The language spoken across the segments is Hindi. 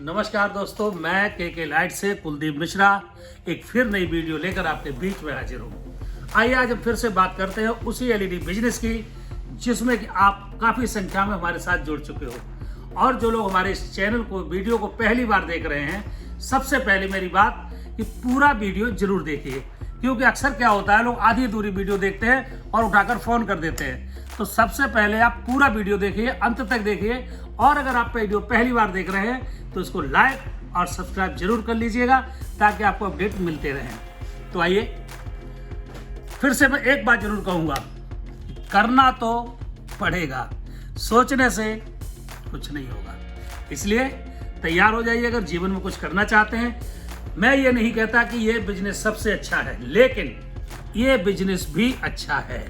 नमस्कार दोस्तों, मैं के लाइट से कुलदीप मिश्रा एक फिर नई वीडियो लेकर आपके बीच में हाजिर हूँ। आइए आज हम फिर से बात करते हैं उसी एलईडी बिजनेस की जिसमें कि आप काफ़ी संख्या में हमारे साथ जुड़ चुके हो। और जो लोग हमारे इस चैनल को वीडियो को पहली बार देख रहे हैं, सबसे पहले मेरी बात कि पूरा वीडियो जरूर देखिए, क्योंकि अक्सर क्या होता है लोग आधी अधूरी वीडियो देखते हैं और उठाकर फ़ोन कर देते हैं। तो सबसे पहले आप पूरा वीडियो देखिए, अंत तक देखिए, और अगर आप वीडियो पहली बार देख रहे हैं तो इसको लाइक और सब्सक्राइब जरूर कर लीजिएगा ताकि आपको अपडेट मिलते रहें। तो आइए फिर से मैं एक बात जरूर कहूँगा, करना तो पड़ेगा, सोचने से कुछ नहीं होगा। इसलिए तैयार हो जाइए अगर जीवन में कुछ करना चाहते हैं। मैं ये नहीं कहता कि ये बिजनेस सबसे अच्छा है, लेकिन ये बिजनेस भी अच्छा है।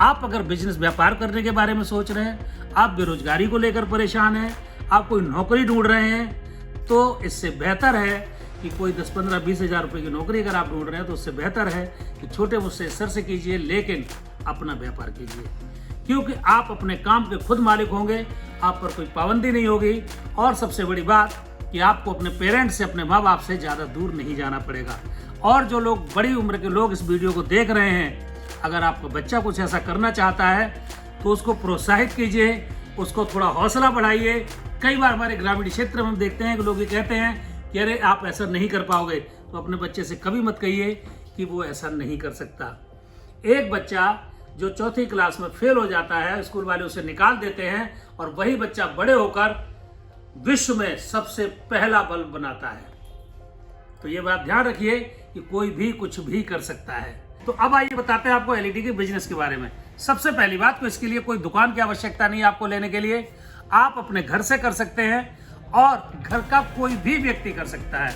आप अगर बिजनेस व्यापार करने के बारे में सोच रहे हैं, आप बेरोजगारी को लेकर परेशान हैं, आप कोई नौकरी ढूंढ रहे हैं, तो इससे बेहतर है कि कोई 10, 15, 20 हज़ार रुपये की नौकरी अगर आप ढूंढ रहे हैं तो उससे बेहतर है कि छोटे मुझसे स्तर से कीजिए, लेकिन अपना व्यापार कीजिए, क्योंकि आप अपने काम के खुद मालिक होंगे, आप पर कोई पाबंदी नहीं होगी। और सबसे बड़ी बात कि आपको अपने पेरेंट्स से, अपने माँ बाप से ज़्यादा दूर नहीं जाना पड़ेगा। और जो लोग बड़ी उम्र के लोग इस वीडियो को देख रहे हैं, अगर आपका बच्चा कुछ ऐसा करना चाहता है तो उसको प्रोत्साहित कीजिए, उसको थोड़ा हौसला बढ़ाइए। कई बार हमारे ग्रामीण क्षेत्र में हम देखते हैं कि लोग ये कहते हैं कि अरे आप ऐसा नहीं कर पाओगे, तो अपने बच्चे से कभी मत कहिए कि वो ऐसा नहीं कर सकता। एक बच्चा जो चौथी क्लास में फेल हो जाता है, स्कूल वाले उसे निकाल देते हैं, और वही बच्चा बड़े होकर विश्व में सबसे पहला बल्ब बनाता है। तो ये बात ध्यान रखिए कि कोई भी कुछ भी कर सकता है। तो अब आइए बताते हैं आपको एलईडी के बिजनेस के बारे में। सबसे पहली बात तो इसके लिए कोई दुकान की आवश्यकता नहीं है आपको लेने के लिए, आप अपने घर से कर सकते हैं और घर का कोई भी व्यक्ति कर सकता है।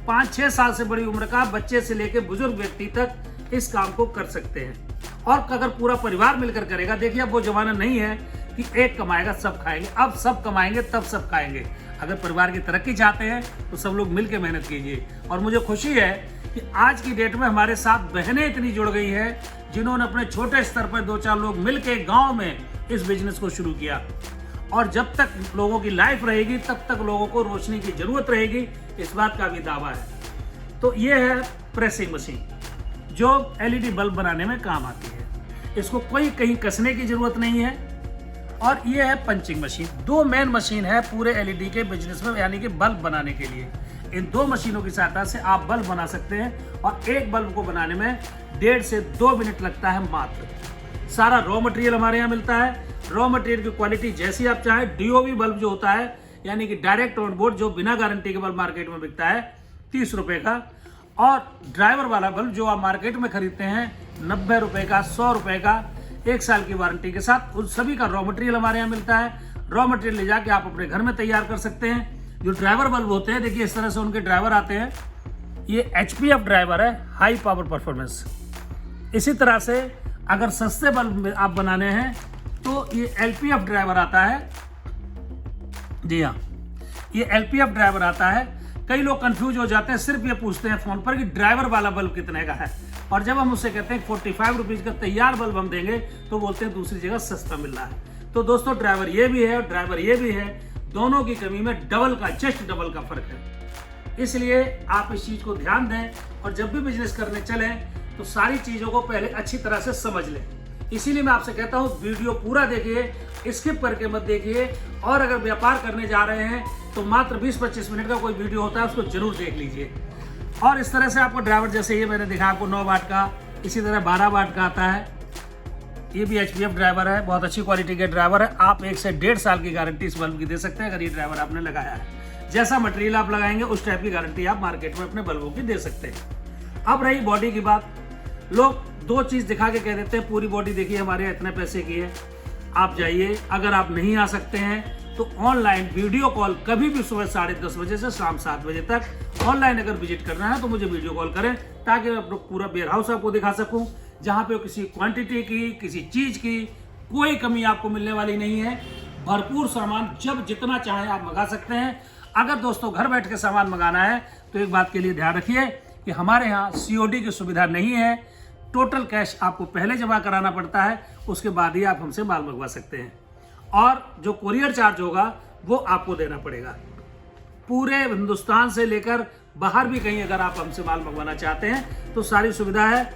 5-6 साल से बड़ी उम्र का बच्चे से लेकर बुजुर्ग व्यक्ति तक इस काम को कर सकते हैं। और अगर पूरा परिवार मिलकर करेगा, देखिए अब वो जमाना नहीं है कि एक कमाएगा सब खाएंगे, अब सब कमाएंगे तब सब खाएंगे। अगर परिवार की तरक्की चाहते हैं तो सब लोग मिलकर मेहनत कीजिए। और मुझे खुशी है कि आज की डेट में हमारे साथ बहनें इतनी जुड़ गई हैं जिन्होंने अपने छोटे स्तर पर 2-4 लोग मिलकर गांव में इस बिजनेस को शुरू किया। और जब तक लोगों की लाइफ रहेगी तब तक लोगों को रोशनी की जरूरत रहेगी, इस बात का भी दावा है। तो ये है प्रेसिंग मशीन जो एलईडी बल्ब बनाने में काम आती है। इसको कोई कहीं कसने की जरूरत नहीं है। और ये है पंचिंग मशीन। 2 मेन मशीन है पूरे एलईडी के बिजनेस में, यानी कि बल्ब बनाने के लिए। इन 2 मशीनों की सहायता से आप बल्ब बना सकते हैं, और एक बल्ब को बनाने में 1.5 से 2 मिनट लगता है मात्र। सारा रॉ मटेरियल हमारे यहाँ मिलता है। रॉ मटेरियल की क्वालिटी जैसी आप चाहें। डीओवी बल्ब जो होता है, यानी कि डायरेक्ट ऑन बोर्ड, जो बिना गारंटी के बल्ब मार्केट में बिकता है 30 रुपये का, और ड्राइवर वाला बल्ब जो आप मार्केट में खरीदते हैं 90 रुपये का, 100 रुपये का, 1 साल की वारंटी के साथ। उन सभी का रॉ मटेरियल हमारे यहाँ मिलता है। रॉ मटेरियल ले जाके आप अपने घर में तैयार कर सकते हैं। जो ड्राइवर बल्ब होते हैं, देखिए इस तरह से उनके ड्राइवर आते हैं। ये HPF ड्राइवर है, हाई पावर परफॉर्मेंस। इसी तरह से अगर सस्ते बल्ब आप बनाने हैं तो ये LPF ड्राइवर आता है। जी हाँ, ये LPF ड्राइवर आता है। कई लोग कंफ्यूज हो जाते हैं, सिर्फ ये पूछते हैं फोन पर कि ड्राइवर वाला बल्ब कितने का है, और जब हम उससे कहते हैं 45 रुपीज़ का तैयार बल्ब हम देंगे तो बोलते हैं दूसरी जगह सस्ता मिल रहा है। तो दोस्तों, ड्राइवर ये भी है और ड्राइवर ये भी है, दोनों की कमी में जस्ट डबल का फर्क है। इसलिए आप इस चीज को ध्यान दें, और जब भी बिजनेस करने चलें तो सारी चीजों को पहले अच्छी तरह से समझ लें। इसीलिए मैं आपसे कहता हूं वीडियो पूरा देखिए, स्किप करके मत देखिए। और अगर व्यापार करने जा रहे हैं तो मात्र 20-25 मिनट का कोई वीडियो होता है, उसको जरूर देख लीजिए। और इस तरह से आपको ड्राइवर, जैसे ये मैंने दिखा आपको 9 वाट का, इसी तरह 12 वाट का आता है। ये भी HPF ड्राइवर है, बहुत अच्छी क्वालिटी के ड्राइवर है। आप 1 से 1.5 साल की गारंटी इस बल्ब की दे सकते हैं अगर ये ड्राइवर आपने लगाया है। जैसा मटेरियल आप लगाएंगे उस टाइप की गारंटी आप मार्केट में अपने बल्बों की दे सकते हैं। अब रही बॉडी की बात, लोग 2 चीज दिखा के कह देते हैं पूरी बॉडी देखिए हमारे यहाँ इतने पैसे की है। आप जाइए, अगर आप नहीं आ सकते हैं तो ऑनलाइन वीडियो कॉल कभी भी सुबह 10:30 बजे से शाम 7 बजे तक ऑनलाइन अगर विजिट करना है तो मुझे वीडियो कॉल करें, ताकि मैं पूरा वेयर हाउस आपको दिखा सकूं, जहां पे किसी क्वांटिटी की, किसी चीज की कोई कमी आपको मिलने वाली नहीं है। भरपूर सामान जब जितना चाहें आप मंगा सकते हैं। अगर दोस्तों घर बैठ के सामान मंगाना है तो एक बात के लिए ध्यान रखिए कि हमारे यहाँ COD की सुविधा नहीं है। टोटल कैश आपको पहले जमा कराना पड़ता है, उसके बाद ही आप हमसे माल मंगवा सकते हैं। और जो कुरियर चार्ज होगा वो आपको देना पड़ेगा। पूरे हिंदुस्तान से लेकर बाहर भी कहीं अगर आप हमसे माल मंगवाना चाहते हैं तो सारी सुविधा है।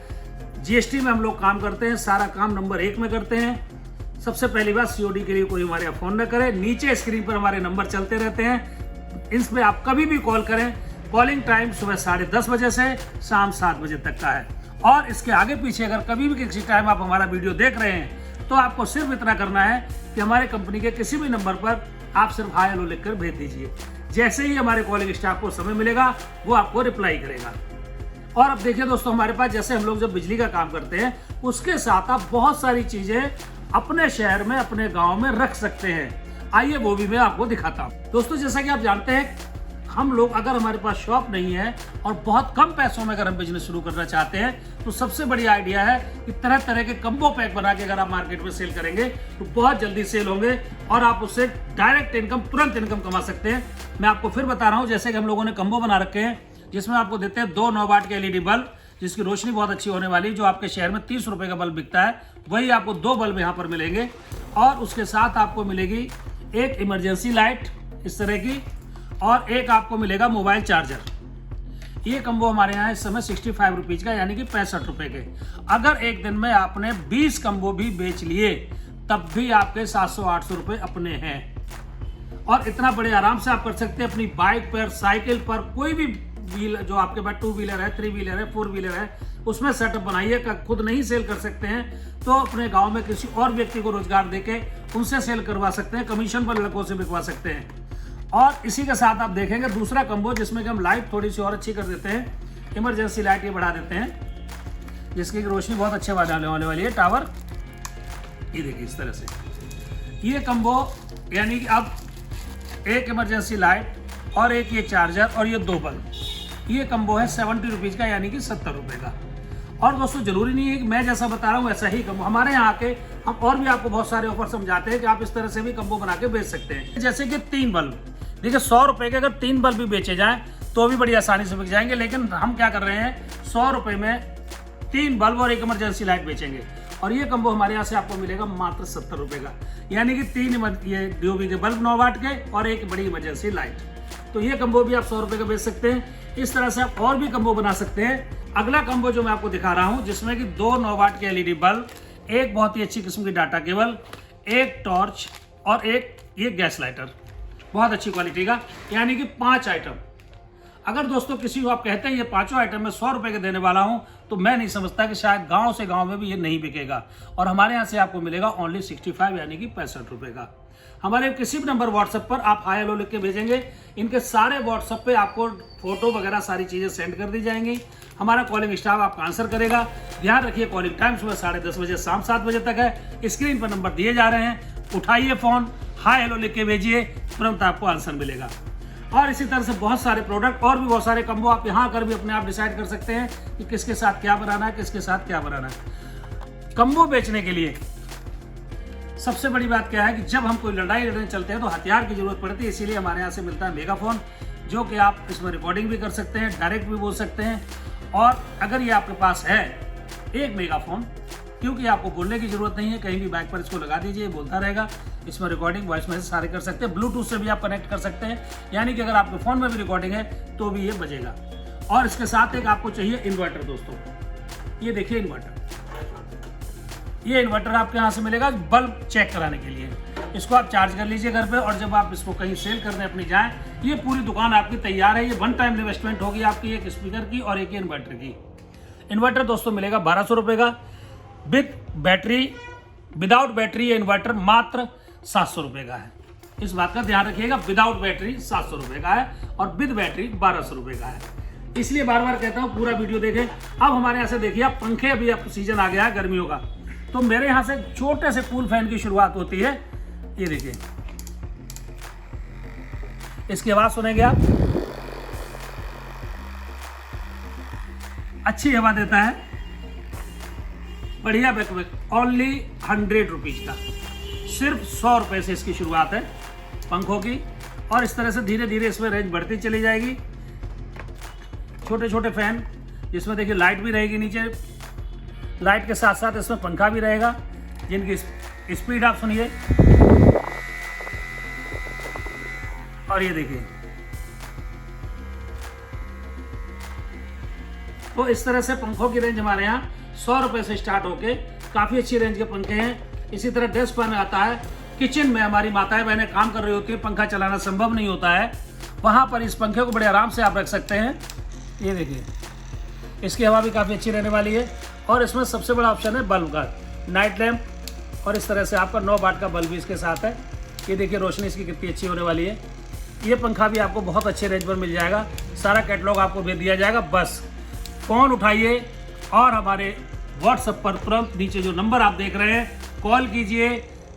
जीएसटी में हम लोग काम करते हैं, सारा काम नंबर 1 में करते हैं। सबसे पहली बात, सीओडी के लिए कोई हमारे यहाँ फ़ोन न करे। नीचे स्क्रीन पर हमारे नंबर चलते रहते हैं, इसमें आप कभी भी कॉल करें। कॉलिंग टाइम सुबह 10:30 बजे से शाम 7 बजे तक का है। और इसके आगे पीछे अगर कभी भी किसी टाइम आप हमारा वीडियो देख रहे हैं तो आपको सिर्फ इतना करना है कि हमारे कंपनी के किसी भी नंबर पर आप सिर्फ हाय हेलो लिखकर भेज दीजिए। जैसे ही हमारे कॉलिंग स्टाफ को समय मिलेगा वो आपको रिप्लाई करेगा। और अब देखिए दोस्तों, हमारे पास जैसे हम लोग जब बिजली का काम करते हैं उसके साथ आप बहुत सारी चीजें अपने शहर में, अपने गांव में रख सकते हैं। आइए वो भी मैं आपको दिखाता हूं। दोस्तों, जैसा कि आप जानते हैं, हम लोग अगर हमारे पास शॉप नहीं है और बहुत कम पैसों में अगर हम बिजनेस शुरू करना चाहते हैं तो सबसे बड़ी आइडिया है कि तरह तरह के कम्बो पैक बना के अगर आप मार्केट में सेल करेंगे तो बहुत जल्दी सेल होंगे और आप उससे डायरेक्ट इनकम, तुरंत इनकम कमा सकते हैं। मैं आपको फिर बता रहा हूं, जैसे कि हम लोगों ने कम्बो बना रखे हैं जिसमें आपको देते हैं 2 9 वाट के एलईडी बल्ब जिसकी रोशनी बहुत अच्छी होने वाली। जो आपके शहर में 30 रुपए का बल्ब बिकता है वही आपको 2 बल्ब यहाँ पर मिलेंगे। और उसके साथ आपको मिलेगी एक इमरजेंसी लाइट इस तरह की, और एक आपको मिलेगा मोबाइल चार्जर। ये कम्बो हमारे यहाँ इस समय 65 रुपीज़ का, यानी कि 65 रुपए के। अगर एक दिन में आपने 20 कम्बो भी बेच लिए तब भी आपके 700-800 रुपए अपने हैं। और इतना बड़े आराम से आप कर सकते हैं अपनी बाइक पर, साइकिल पर, कोई भी व्हील जो आपके पास 2 व्हीलर है, 3 व्हीलर है, 4 व्हीलर है, उसमें सेटअप बनाइए। खुद नहीं सेल कर सकते हैं तो अपने गांव में किसी और व्यक्ति को रोजगार देके उनसे सेल करवा सकते हैं, कमीशन पर लड़कों से बिकवा सकते हैं। और इसी के साथ आप देखेंगे दूसरा कम्बो जिसमें कि हम लाइट थोड़ी सी और अच्छी कर देते हैं। इमरजेंसी लाइट ये बढ़ा देते हैं जिसकी रोशनी बहुत अच्छे वाले वाली है। टावर ये देखिए इस तरह से ये कम्बो, यानी कि अब एक इमरजेंसी लाइट और एक ये चार्जर और ये 2 बल्ब, ये कम्बो है 70 रुपीज़ का, यानी कि 70 रुपये का। और दोस्तों, जरूरी नहीं है कि मैं जैसा बता रहा हूँ वैसा ही कम्बो, हमारे यहाँ के हम और भी आपको बहुत सारे ऑफर समझाते हैं कि आप इस तरह से भी कम्बो बना के बेच सकते हैं। जैसे कि 3 बल्ब, देखिए 100 रुपए के अगर 3 बल्ब भी बेचे जाएं तो भी बड़ी आसानी से बिक जाएंगे। लेकिन हम क्या कर रहे हैं, 100 रुपए में 3 बल्ब और एक इमरजेंसी लाइट बेचेंगे। और ये कम्बो हमारे यहाँ से आपको मिलेगा मात्र 70 रुपए का, यानी कि 3 ये डीओबी के बल्ब 9 वाट के और एक बड़ी इमरजेंसी लाइट। तो ये कम्बो भी आप 100 रुपए का बेच सकते हैं। इस तरह से आप और भी कम्बो बना सकते हैं। अगला कम्बो जो मैं आपको दिखा रहा हूँ जिसमें कि 2 9 वाट के एलईडी बल्ब, एक बहुत ही अच्छी किस्म की डाटा केबल, एक टॉर्च और एक ये गैस लाइटर बहुत अच्छी क्वालिटी का, यानी कि 5 आइटम। अगर दोस्तों किसी को आप कहते हैं ये 5 आइटम में 100 रुपए के देने वाला हूं तो मैं नहीं समझता कि शायद गांव से गांव में भी ये नहीं बिकेगा। और हमारे यहाँ से आपको मिलेगा ओनली 65, यानी कि 65 रुपए का। हमारे किसी भी नंबर व्हाट्सएप पर आप हाय हेलो लिख के भेजेंगे, इनके सारे व्हाट्सएप पे आपको फोटो वगैरह सारी चीज़ें सेंड कर दी जाएंगी। हमारा कॉलिंग स्टाफ आपका आंसर करेगा। ध्यान रखिए, कॉलिंग टाइम सुबह 10:30 बजे शाम 7 बजे तक है। स्क्रीन पर नंबर दिए जा रहे हैं, उठाइए फ़ोन, हाय हेलो लिख के भेजिए, तुरंत आपको आंसर मिलेगा। और इसी तरह से बहुत सारे प्रोडक्ट और भी बहुत सारे कम्बो आप यहाँ आकर भी अपने आप डिसाइड कर सकते हैं कि किसके साथ क्या बनाना है, किसके साथ क्या बनाना है। कम्बो बेचने के लिए सबसे बड़ी बात क्या है कि जब हम कोई लड़ाई लड़ने चलते हैं तो हथियार की जरूरत पड़ती है। इसीलिए हमारे यहाँ से मिलता है मेगाफोन, जो कि आप इसमें रिकॉर्डिंग भी कर सकते हैं, डायरेक्ट भी बोल सकते हैं। और अगर ये आपके पास है एक मेगाफोन, क्योंकि आपको बोलने की जरूरत नहीं है, कहीं भी बाइक पर इसको लगा दीजिए, बोलता रहेगा। इसमें रिकॉर्डिंग, वॉइस मैसेज सारे कर सकते हैं। ब्लूटूथ से भी आप कनेक्ट कर सकते हैं, यानी कि अगर आपके फ़ोन में भी रिकॉर्डिंग है तो भी ये बजेगा। और इसके साथ एक आपको चाहिए इन्वर्टर। दोस्तों, ये देखिए इन्वर्टर, ये इन्वर्टर आपके यहाँ से मिलेगा बल्ब चेक कराने के लिए। इसको आप चार्ज कर लीजिए घर पे, और जब आप इसको कहीं सेल करने अपनी जाएं, ये पूरी दुकान आपकी तैयार है। ये 1 टाइम इन्वेस्टमेंट होगी आपकी, एक स्पीकर की और एक इन्वर्टर की। इन्वर्टर दोस्तों मिलेगा 1200 रुपये का, विद बैटरी, विदाउट बैटरी ये इन्वर्टर मात्र 700 रुपये का है। इस बात का ध्यान रखिएगा, विदाउट बैटरी 700 रुपये का है और विद बैटरी 1200 रुपये का है। इसलिए बार बार कहता हूँ पूरा वीडियो देखें। अब हमारे यहाँ से देखिए, आप पंखे, अभी अब सीजन आ गया है गर्मियों का, तो मेरे यहाँ से छोटे से कूल फैन की शुरुआत होती है। ये देखिए, इसकी आवाज सुनेंगे आप, अच्छी हवा देता है, बढ़िया बैकबैक। ओनली 100 रुपीज का, सिर्फ 100 रुपए से इसकी शुरुआत है पंखों की। और इस तरह से धीरे धीरे इसमें रेंज बढ़ती चली जाएगी। छोटे छोटे फैन, जिसमें देखिए लाइट भी रहेगी नीचे, लाइट के साथ साथ इसमें पंखा भी रहेगा, जिनकी स्पीड आप सुनिए। और ये देखिए, तो इस तरह से पंखों की रेंज हमारे यहाँ 100 रुपये से स्टार्ट होके काफ़ी अच्छी रेंज के पंखे हैं। इसी तरह डेस्क फैन आता है। किचन में हमारी माताएं बहनें काम कर रही होती है, पंखा चलाना संभव नहीं होता है, वहाँ पर इस पंखे को बड़े आराम से आप रख सकते हैं। ये देखिए, इसकी हवा भी काफ़ी अच्छी रहने वाली है। और इसमें सबसे बड़ा ऑप्शन है बल्ब का, नाइट लैम्प, और इस तरह से आपका 9 वाट का बल्ब भी इसके साथ है। ये देखिए रोशनी इसकी कितनी अच्छी होने वाली है। ये पंखा भी आपको बहुत अच्छे रेंज पर मिल जाएगा। सारा कैटलॉग आपको भेज दिया जाएगा। बस फ़ोन उठाइए और हमारे व्हाट्सएप पर तुरंत नीचे जो नंबर आप देख रहे हैं कॉल कीजिए।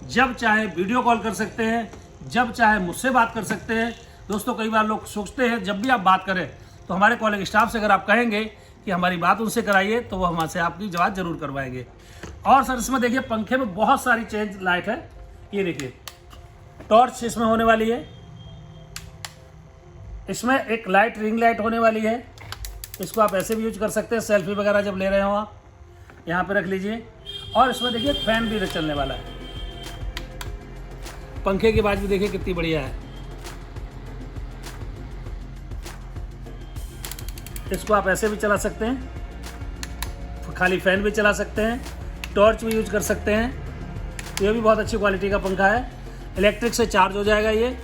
जब चाहे वीडियो कॉल कर सकते हैं, जब चाहे मुझसे बात कर सकते हैं। दोस्तों कई बार लोग सोचते हैं जब भी आप बात करें तो हमारे कॉलिंग स्टाफ से अगर आप कहेंगे कि हमारी बात उनसे कराइए तो वो हमसे आपकी जवाब जरूर करवाएंगे। और सर इसमें देखिए पंखे में बहुत सारी चेंज लाइट है। ये देखिए टॉर्च इसमें होने वाली है। इसमें एक लाइट रिंग लाइट होने वाली है। इसको आप ऐसे भी यूज कर सकते हैं, सेल्फी वगैरह जब ले रहे हो आप यहाँ पे रख लीजिए। और इसमें देखिए फैन भी चलने वाला है। पंखे की आवाज भी देखिए कितनी बढ़िया है। इसको आप ऐसे भी चला सकते हैं, खाली फैन भी चला सकते हैं, टॉर्च भी यूज कर सकते हैं। ये भी बहुत अच्छी क्वालिटी का पंखा है। इलेक्ट्रिक से चार्ज हो जाएगा। ये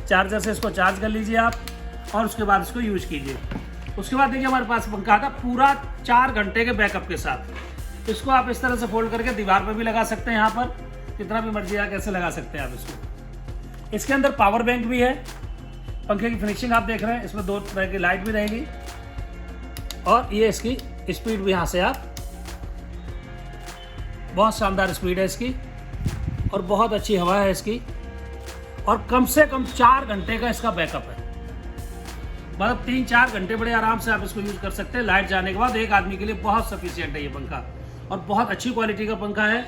चार्जर से इसको चार्ज कर लीजिए आप और उसके बाद इसको यूज कीजिए। उसके बाद देखिए हमारे पास पंखा आता पूरा 4 घंटे के बैकअप के साथ। इसको आप इस तरह से फोल्ड करके दीवार पर भी लगा सकते हैं। यहाँ पर जितना भी मर्जी है कैसे लगा सकते हैं आप इसको। इसके अंदर पावर बैंक भी है। पंखे की फिनिशिंग आप देख रहे हैं, इसमें 2 तरह की लाइट भी रहेगी। और ये इसकी स्पीड भी यहाँ से आप, बहुत शानदार स्पीड है इसकी और बहुत अच्छी हवा है इसकी। और कम से कम 4 घंटे का इसका बैकअप है। मतलब 3-4 घंटे बड़े आराम से आप इसको यूज कर सकते हैं। लाइट जाने के बाद एक आदमी के लिए बहुत सफिशिएंट है ये पंखा और बहुत अच्छी क्वालिटी का पंखा है।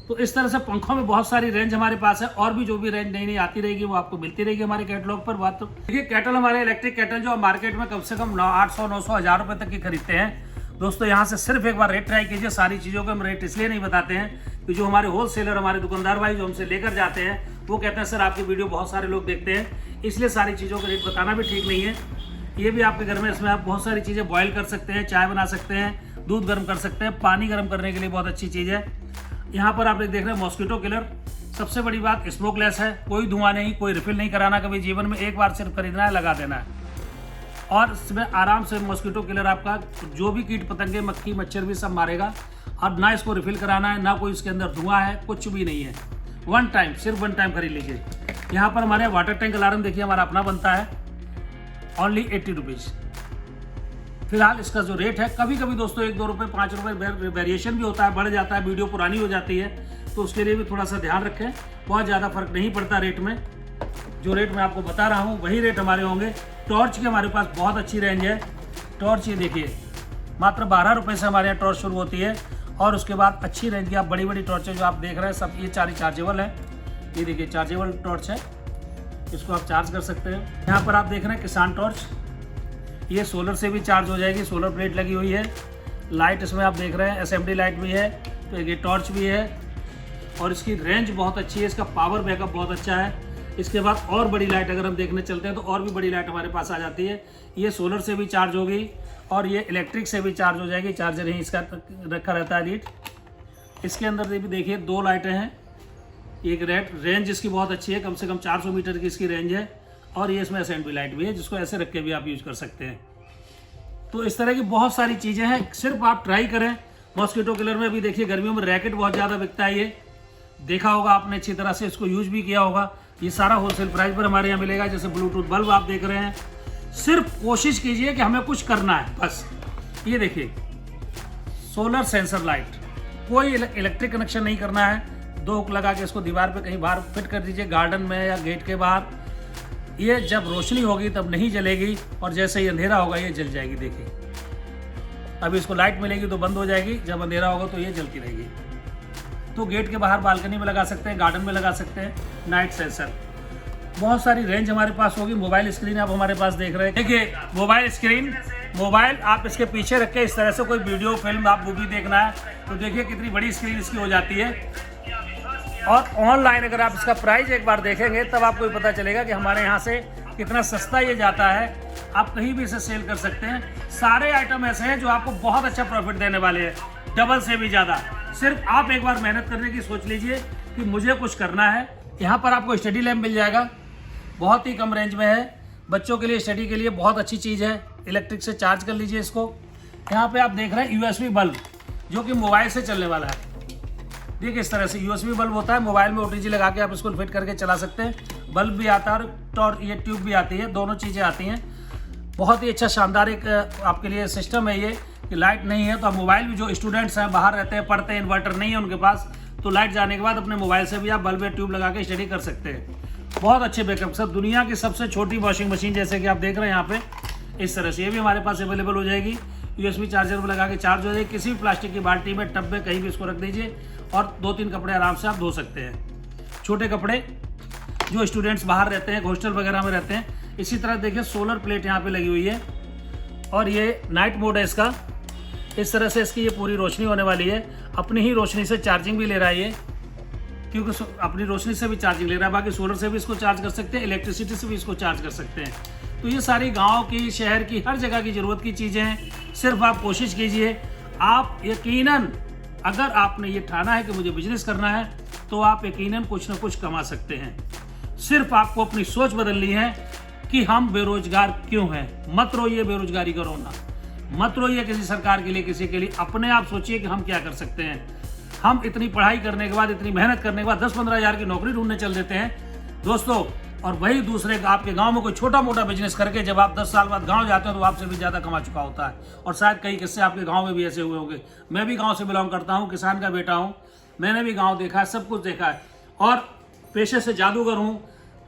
तो इस तरह से पंखों में बहुत सारी रेंज हमारे पास है। और भी जो भी रेंज नई नई आती रहेगी वो आपको मिलती रहेगी हमारे कैटलॉग पर। बात तो देखिए कैटल हमारे इलेक्ट्रिक कैटल जो मार्केट में कम से कम 800-900 हज़ार रुपये तक की खरीदते हैं। दोस्तों यहाँ से सिर्फ एक बार रेट ट्राई कीजिए। सारी चीज़ों के हम रेट इसलिए नहीं बताते हैं कि जो हमारे होलसेलर हमारे दुकानदार भाई जो हमसे लेकर जाते हैं वो कहते हैं सर आपकी वीडियो बहुत सारे लोग देखते हैं, इसलिए सारी चीज़ों का रेट बताना भी ठीक नहीं है। ये भी आपके घर में इसमें आप बहुत सारी चीज़ें बॉयल कर सकते हैं, चाय बना सकते हैं, दूध गर्म कर सकते हैं, पानी गर्म करने के लिए बहुत अच्छी चीज़ है। यहाँ पर आप देख रहे हैं मॉस्किटो किलर। सबसे बड़ी बात स्मोकलेस है, कोई धुआं नहीं, कोई रिफिल नहीं कराना कभी जीवन में, एक बार सिर्फ खरीदना है, लगा देना है। और इसमें आराम से मॉस्किटो किलर आपका जो भी कीट पतंगे मक्खी मच्छर भी सब मारेगा। और ना इसको रिफिल कराना है, ना कोई इसके अंदर धुआं है, कुछ भी नहीं है। सिर्फ वन टाइम खरीद लीजिए। यहाँ पर हमारे वाटर टैंक अलार्म देखिए हमारा अपना बनता है, ओनली 80 रुपीज़। फिलहाल इसका जो रेट है कभी कभी दोस्तों 1-2 रुपये 5 रुपये वेरिएशन भी होता है, बढ़ जाता है, वीडियो पुरानी हो जाती है, तो उसके लिए भी थोड़ा सा ध्यान रखें। बहुत ज़्यादा फर्क नहीं पड़ता रेट में। जो रेट मैं आपको बता रहा हूँ वही रेट हमारे होंगे। टॉर्च की हमारे पास बहुत अच्छी रेंज है। टॉर्च ये देखिए मात्र 12 रुपये से हमारे यहाँ टॉर्च शुरू होती है। और उसके बाद अच्छी रेंज की आप बड़ी बड़ी टॉर्चें जो आप देख रहे हैं सब ये चार्जेबल है। ये देखिए चार्जेबल टॉर्च है, इसको आप चार्ज कर सकते हैं। यहाँ पर आप देख रहे हैं किसान टॉर्च, ये सोलर से भी चार्ज हो जाएगी, सोलर प्लेट लगी हुई है। लाइट इसमें आप देख रहे हैं एसएमडी लाइट भी है, तो ये टॉर्च भी है और इसकी रेंज बहुत अच्छी है, इसका पावर बैकअप बहुत अच्छा है। इसके बाद और बड़ी लाइट अगर हम देखने चलते हैं तो और भी बड़ी लाइट हमारे पास आ जाती है। ये सोलर से भी चार्ज होगी और ये इलेक्ट्रिक से भी चार्ज हो जाएगी। चार्जर ही इसका रखा रहता है लीड। इसके अंदर भी देखिए 2 लाइटें हैं। एक रेंज इसकी बहुत अच्छी है, कम से कम 400 मीटर की इसकी रेंज है। और ये इसमें एसएमडी लाइट भी है जिसको ऐसे रख के भी आप यूज कर सकते हैं। तो इस तरह की बहुत सारी चीज़ें हैं, सिर्फ आप ट्राई करें। मॉस्किटो किलर में भी देखिए गर्मियों में रैकेट बहुत ज़्यादा बिकता है, ये देखा होगा आपने, अच्छी तरह से इसको यूज भी किया होगा। ये सारा होलसेल प्राइस पर हमारे यहाँ मिलेगा। जैसे ब्लूटूथ बल्ब आप देख रहे हैं, सिर्फ कोशिश कीजिए कि हमें कुछ करना है बस। ये देखिए सोलर सेंसर लाइट, कोई इलेक्ट्रिक कनेक्शन नहीं करना है। 2 हुक लगा के इसको दीवार पे कहीं बाहर फिट कर दीजिए, गार्डन में या गेट के बाहर। ये जब रोशनी होगी तब नहीं जलेगी और जैसे ही अंधेरा होगा ये जल जाएगी। देखिए अभी इसको लाइट मिलेगी तो बंद हो जाएगी, जब अंधेरा होगा तो ये जलती रहेगी। तो गेट के बाहर बालकनी में लगा सकते हैं, गार्डन में लगा सकते हैं। नाइट सेंसर बहुत सारी रेंज हमारे पास होगी। मोबाइल स्क्रीन आप हमारे पास देख रहे हैं, देखिए मोबाइल स्क्रीन, मोबाइल आप इसके पीछे रख के इस तरह से कोई वीडियो फिल्म आप मूवी देखना है तो देखिए कितनी बड़ी स्क्रीन इसकी हो जाती है। और ऑनलाइन अगर आप इसका प्राइस एक बार देखेंगे तब आपको पता चलेगा कि हमारे यहाँ से कितना सस्ता ये जाता है। आप कहीं भी इसे सेल कर सकते हैं। सारे आइटम ऐसे हैं जो आपको बहुत अच्छा प्रॉफिट देने वाले हैं, डबल से भी ज़्यादा। सिर्फ आप एक बार मेहनत करने की सोच लीजिए कि मुझे कुछ करना है। यहाँ पर आपको स्टडी लैम्प मिल जाएगा, बहुत ही कम रेंज में है, बच्चों के लिए स्टडी के लिए बहुत अच्छी चीज़ है। इलेक्ट्रिक से चार्ज कर लीजिए इसको। यहाँ पे आप देख रहे हैं USB बल्ब जो कि मोबाइल से चलने वाला है। देखिए इस तरह से USB बल्ब होता है, मोबाइल में OTG लगा के आप इसको फिट करके चला सकते हैं। बल्ब भी आता है और ये ट्यूब भी आती है, दोनों चीज़ें आती हैं। बहुत ही अच्छा शानदार एक आपके लिए सिस्टम है ये कि लाइट नहीं है तो आप मोबाइल भी, जो स्टूडेंट्स हैं बाहर रहते हैं, पढ़ते हैं, इन्वर्टर नहीं है उनके पास, तो लाइट जाने के बाद अपने मोबाइल से भी आप बल्ब या ट्यूब लगा के स्टडी कर सकते हैं। बहुत अच्छे बैकअप सर। दुनिया की सबसे छोटी वॉशिंग मशीन जैसे कि आप देख रहे हैं यहाँ पे, इस तरह से ये भी हमारे पास अवेलेबल हो जाएगी। USB चार्जर में लगा के चार्ज हो जाएगी। किसी भी प्लास्टिक की बाल्टी में, टब में, कहीं भी इसको रख दीजिए और 2-3 कपड़े आराम से आप धो सकते हैं। छोटे कपड़े जो स्टूडेंट्स बाहर रहते हैं, हॉस्टल वगैरह में रहते हैं। इसी तरह देखिए सोलर प्लेट यहाँ पे लगी हुई है और ये नाइट मोड है इसका। इस तरह से इसकी ये पूरी रोशनी होने वाली है। अपनी ही रोशनी से चार्जिंग भी ले रहा है ये, क्योंकि अपनी रोशनी से भी चार्जिंग ले रहा है। बाकी सोलर से भी इसको चार्ज कर सकते हैं, इलेक्ट्रिसिटी से भी इसको चार्ज कर सकते हैं। तो ये सारी गांव की, शहर की, हर जगह की ज़रूरत की चीज़ें हैं। सिर्फ आप कोशिश कीजिए। आप यकीनन, अगर आपने ये ठाना है कि मुझे बिजनेस करना है, तो आप यकीनन कुछ ना कुछ कमा सकते हैं। सिर्फ आपको अपनी सोच बदलनी है कि हम बेरोजगार क्यों हैं। मत रोइए बेरोजगारी का रोना, मत रोइए किसी सरकार के लिए, किसी के लिए। अपने आप सोचिए कि हम क्या कर सकते हैं। हम इतनी पढ़ाई करने के बाद, इतनी मेहनत करने के बाद 10-15 हज़ार की नौकरी ढूंढने चल देते हैं दोस्तों, और वही दूसरे आपके गांव में कोई छोटा मोटा बिजनेस करके जब आप 10 साल बाद गांव जाते हैं तो आपसे भी ज़्यादा कमा चुका होता है। और शायद कई किस्से आपके गांव में भी ऐसे हुए होंगे। मैं भी गांव से बिलोंग करता हूं, किसान का बेटा हूं, मैंने भी गांव देखा है, सब कुछ देखा है। और पेशे से जादूगर हूं,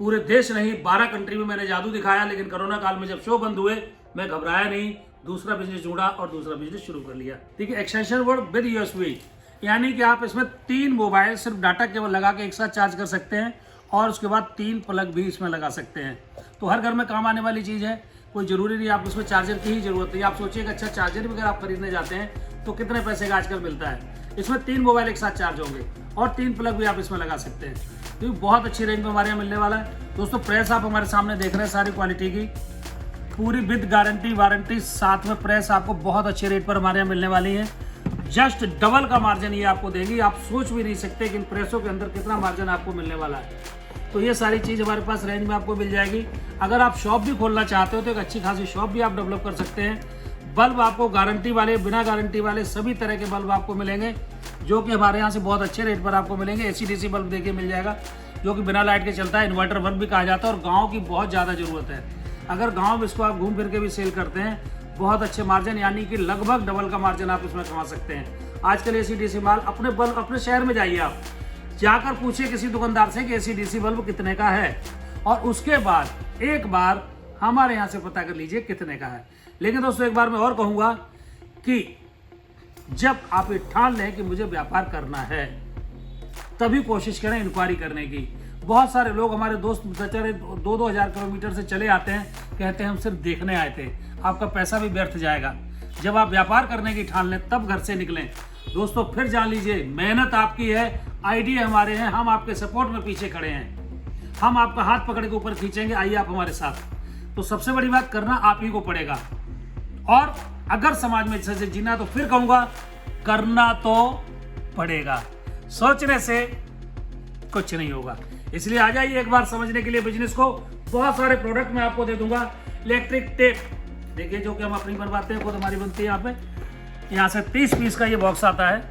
पूरे देश नहीं 12 कंट्री में मैंने जादू दिखाया। लेकिन कोरोना काल में जब शो बंद हुए, मैं घबराया नहीं, दूसरा बिजनेस ढूंढा और दूसरा बिजनेस शुरू कर लिया। ठीक है, एक्सटेंशन बोर्ड विद USB, यानी कि आप इसमें 3 मोबाइल सिर्फ डाटा केबल लगा के एक साथ चार्ज कर सकते हैं और उसके बाद 3 प्लग भी इसमें लगा सकते हैं। तो हर घर में काम आने वाली चीज़ है। कोई ज़रूरी नहीं आप उसमें चार्जर की ही ज़रूरत है। आप सोचिएगा अच्छा चार्जर भी अगर आप खरीदने जाते हैं तो कितने पैसे का आजकल मिलता है। इसमें 3 मोबाइल एक साथ चार्ज होंगे और 3 प्लग भी आप इसमें लगा सकते हैं। तो बहुत अच्छी रेंज में हमारे यहाँ मिलने वाला है दोस्तों। प्रेस आप हमारे सामने देख रहे हैं, सारी क्वालिटी की, पूरी विद गारंटी वारंटी, साथ में प्रेस आपको बहुत अच्छे रेट पर हमारे यहाँ मिलने वाली है। जस्ट डबल का मार्जिन ये आपको देगी। आप सोच भी नहीं सकते कि इन प्रेसों के अंदर कितना मार्जिन आपको मिलने वाला है। तो ये सारी चीज़ हमारे पास रेंज में आपको मिल जाएगी। अगर आप शॉप भी खोलना चाहते हो तो एक अच्छी खासी शॉप भी आप डेवलप कर सकते हैं। बल्ब आपको गारंटी वाले, बिना गारंटी वाले सभी तरह के बल्ब आपको मिलेंगे, जो कि हमारे यहाँ से बहुत अच्छे रेट पर आपको मिलेंगे। AC/DC बल्ब देखिए मिल जाएगा, जो कि बिना लाइट के चलता है, इन्वर्टर बल्ब भी कहा जाता है। और गाँव की बहुत ज़्यादा ज़रूरत है। अगर गाँव में इसको आप घूम फिर के भी सेल करते हैं, बहुत अच्छे मार्जिन, यानी कि लगभग डबल का मार्जिन आप इसमें कमा सकते हैं। आजकल AC/DC माल, अपने बल्ब अपने शहर में जाइए, आप जाकर पूछिए किसी दुकानदार से कि AC/DC बल्ब कितने का है, और उसके बाद एक बार हमारे यहाँ से पता कर लीजिए कितने का है। लेकिन दोस्तों एक बार मैं और कहूँगा कि जब आप ये ठान लें कि मुझे व्यापार करना है, तभी कोशिश करें इंक्वायरी करने की। बहुत सारे लोग, हमारे दोस्त बेचारे 2-2 हज़ार किलोमीटर से चले आते हैं, कहते हैं हम सिर्फ देखने आए थे। आपका पैसा भी व्यर्थ जाएगा। जब आप व्यापार करने की ठान लें तब घर से निकलें दोस्तों। फिर जान लीजिए मेहनत आपकी है, आइडिया हमारे हैं, हम आपके सपोर्ट में पीछे खड़े हैं। हम आपका हाथ पकड़ के ऊपर खींचेंगे, आइए आप हमारे साथ। तो सबसे बड़ी बात, करना आप ही को पड़ेगा। और अगर समाज में अच्छे से जीना, तो फिर कहूँगा करना तो पड़ेगा, सोचने से कुछ नहीं होगा। इसलिए आ जाइए एक बार समझने के लिए बिजनेस को। बहुत सारे प्रोडक्ट मैं आपको दे दूंगा। इलेक्ट्रिक टेप देखिए, जो कि हम अपनी बनवाते हैं, खुद हमारी बनती है। यहाँ से 30 पीस का ये बॉक्स आता है,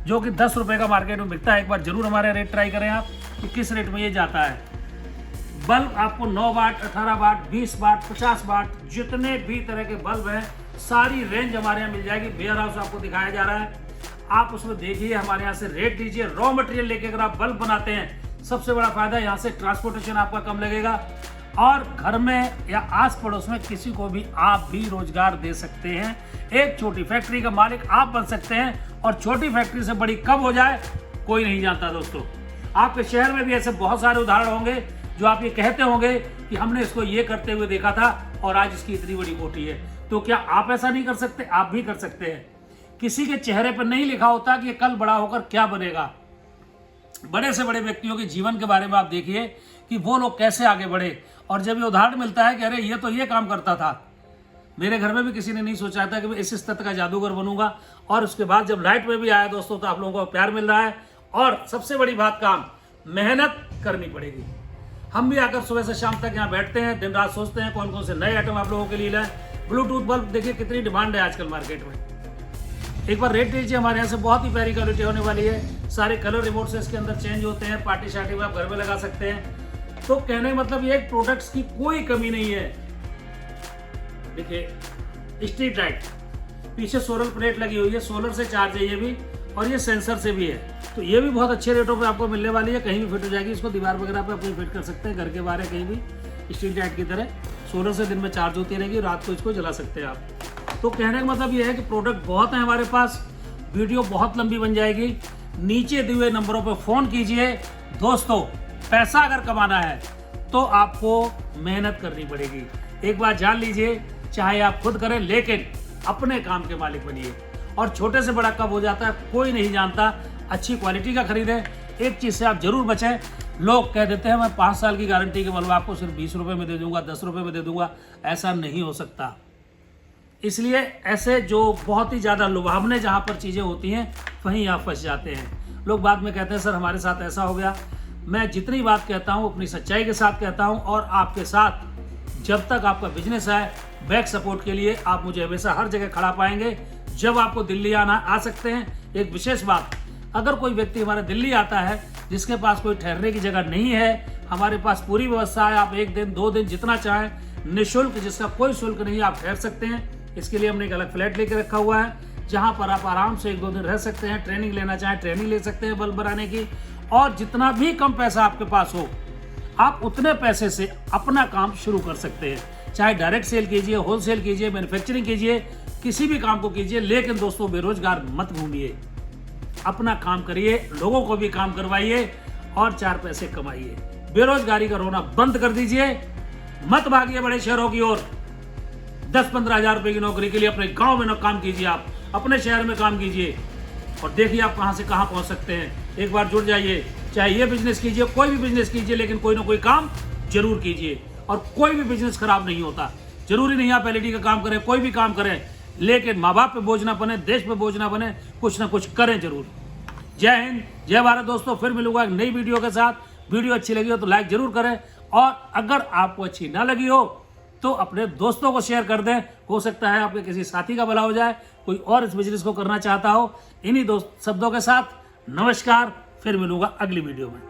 जो कि 10 रुपये का मार्केट में बिकता है। एक बार जरूर हमारे रेट ट्राई करें आप कि किस रेट में ये जाता है। बल्ब आपको 9 वाट, 18 वाट, 20 वाट, 50 वाट, जितने भी तरह के बल्ब हैं, सारी रेंज हमारे यहाँ मिल जाएगी। वेयर हाउस आपको दिखाया जा रहा है, आप उसमें देखिए, हमारे यहाँ से रेट दीजिए। रॉ मटेरियल लेके अगर आप बल्ब बनाते हैं, सबसे बड़ा फायदा यहाँ से ट्रांसपोर्टेशन आपका कम लगेगा। और घर में या आस पड़ोस में किसी को भी आप भी रोजगार दे सकते हैं। एक छोटी फैक्ट्री का मालिक आप बन सकते हैं, और छोटी फैक्ट्री से बड़ी कब हो जाए कोई नहीं जानता दोस्तों। आपके शहर में भी ऐसे बहुत सारे उदाहरण होंगे जो आप ये कहते होंगे कि हमने इसको ये करते हुए देखा था और आज इसकी इतनी बड़ी कोठी है। तो क्या आप ऐसा नहीं कर सकते? आप भी कर सकते हैं। किसी के चेहरे पर नहीं लिखा होता कि कल बड़ा होकर क्या बनेगा। बड़े से बड़े व्यक्तियों के जीवन के बारे में आप देखिए कि वो लोग कैसे आगे बढ़े। और जब ये उदाहरण मिलता है कि अरे ये तो ये काम करता था, मेरे घर में भी किसी ने नहीं सोचा था कि मैं इस स्तर का जादूगर बनूंगा। और उसके बाद जब लाइट में भी आया दोस्तों, तो आप लोगों को प्यार मिल रहा है। और सबसे बड़ी बात, काम मेहनत करनी पड़ेगी। हम भी आकर सुबह से शाम तक यहाँ बैठते हैं, दिन रात सोचते हैं कौन कौन से नए आइटम आप लोगों के लिए लाएं। ब्लूटूथ बल्ब देखिए कितनी डिमांड है आजकल मार्केट में। एक बार रेट लीजिए, हमारे यहाँ से बहुत ही प्यारी क्वालिटी होने वाली है। सारे कलर रिमोट से इसके अंदर चेंज होते हैं, पार्टी शार्टी में आप घर में लगा सकते हैं। तो कहने का मतलब ये प्रोडक्ट्स की कोई कमी नहीं है। देखिए स्ट्रीट लाइट, पीछे सोलर प्लेट लगी हुई है, सोलर से चार्ज है ये भी, और ये सेंसर से भी है। तो ये भी बहुत अच्छे रेटों पे आपको मिलने वाली है, कहीं भी फिट हो जाएगी। इसको दीवार वगैरह पे अपनी फिट कर सकते हैं, घर के बाहर कहीं भी स्ट्रीट लाइट की तरह। सोलर से दिन में चार्ज होती रहेगी, रात को इसको जला सकते हैं आप। तो कहने का मतलब ये है कि प्रोडक्ट बहुत है हमारे पास, वीडियो बहुत लंबी बन जाएगी। नीचे दिए हुए नंबरों पर फ़ोन कीजिए। दोस्तों, पैसा अगर कमाना है तो आपको मेहनत करनी पड़ेगी। एक बार जान लीजिए, चाहे आप खुद करें, लेकिन अपने काम के मालिक बनिए। और छोटे से बड़ा कब हो जाता है कोई नहीं जानता। अच्छी क्वालिटी का खरीदें। एक चीज़ से आप जरूर बचें। लोग कह देते हैं मैं 5 साल की गारंटी के बलवा आपको सिर्फ 20 रुपये में दे दूंगा, 10 रुपये में दे दूंगा। ऐसा नहीं हो सकता। इसलिए ऐसे जो बहुत ही ज़्यादा लुभावने जहाँ पर चीज़ें होती हैं, वहीं आप फंस जाते हैं। लोग बाद में कहते हैं सर हमारे साथ ऐसा हो गया। मैं जितनी बात कहता हूँ अपनी सच्चाई के साथ कहता हूँ, और आपके साथ जब तक आपका बिजनेस है, बैक सपोर्ट के लिए आप मुझे हमेशा हर जगह खड़ा पाएंगे। जब आपको दिल्ली आना आ सकते हैं। एक विशेष बात, अगर कोई व्यक्ति हमारे दिल्ली आता है जिसके पास कोई ठहरने की जगह नहीं है, हमारे पास पूरी व्यवस्था है। आप 1 दिन 2 दिन जितना चाहें, निःशुल्क, जिसका कोई शुल्क नहीं, आप ठहर सकते हैं। इसके लिए हमने एक अलग फ्लैट लेके रखा हुआ है, जहाँ पर आप आराम से 1-2 दिन रह सकते हैं। ट्रेनिंग लेना चाहें ट्रेनिंग ले सकते हैं बल्ब बनाने की। और जितना भी कम पैसा आपके पास हो, आप उतने पैसे से अपना काम शुरू कर सकते हैं। चाहे डायरेक्ट सेल कीजिए, होलसेल कीजिए, मैन्युफैक्चरिंग कीजिए, किसी भी काम को कीजिए। लेकिन दोस्तों, बेरोजगार मत घूमिए, अपना काम करिए, लोगों को भी काम करवाइए और 4 पैसे कमाइए। बेरोजगारी का रोना बंद कर दीजिए। मत भागिए बड़े शहरों की ओर। 10-15 हज़ार रुपए की नौकरी के लिए अपने गांव में काम कीजिए, आप अपने शहर में काम कीजिए, और देखिए आप कहां से कहां पहुंच सकते हैं। एक बार जुड़ जाइए। चाहे ये बिजनेस कीजिए, कोई भी बिजनेस कीजिए, लेकिन कोई ना कोई काम जरूर कीजिए। और कोई भी बिजनेस खराब नहीं होता। जरूरी नहीं आप एलईडी का काम करें, कोई भी काम करें, लेकिन माँ बाप पे बोझ ना बने, देश पे बोझ ना बने, कुछ ना कुछ करें जरूर। जय हिंद, जय भारत। दोस्तों, फिर मिलूंगा एक नई वीडियो के साथ। वीडियो अच्छी लगी हो तो लाइक जरूर करें, और अगर आपको अच्छी ना लगी हो तो अपने दोस्तों को शेयर कर दें। हो सकता है आपके किसी साथी का भला हो जाए, कोई और इस बिजनेस को करना चाहता हो। इन्हीं दोस्त शब्दों के साथ नमस्कार, फिर मिलूंगा अगली वीडियो में।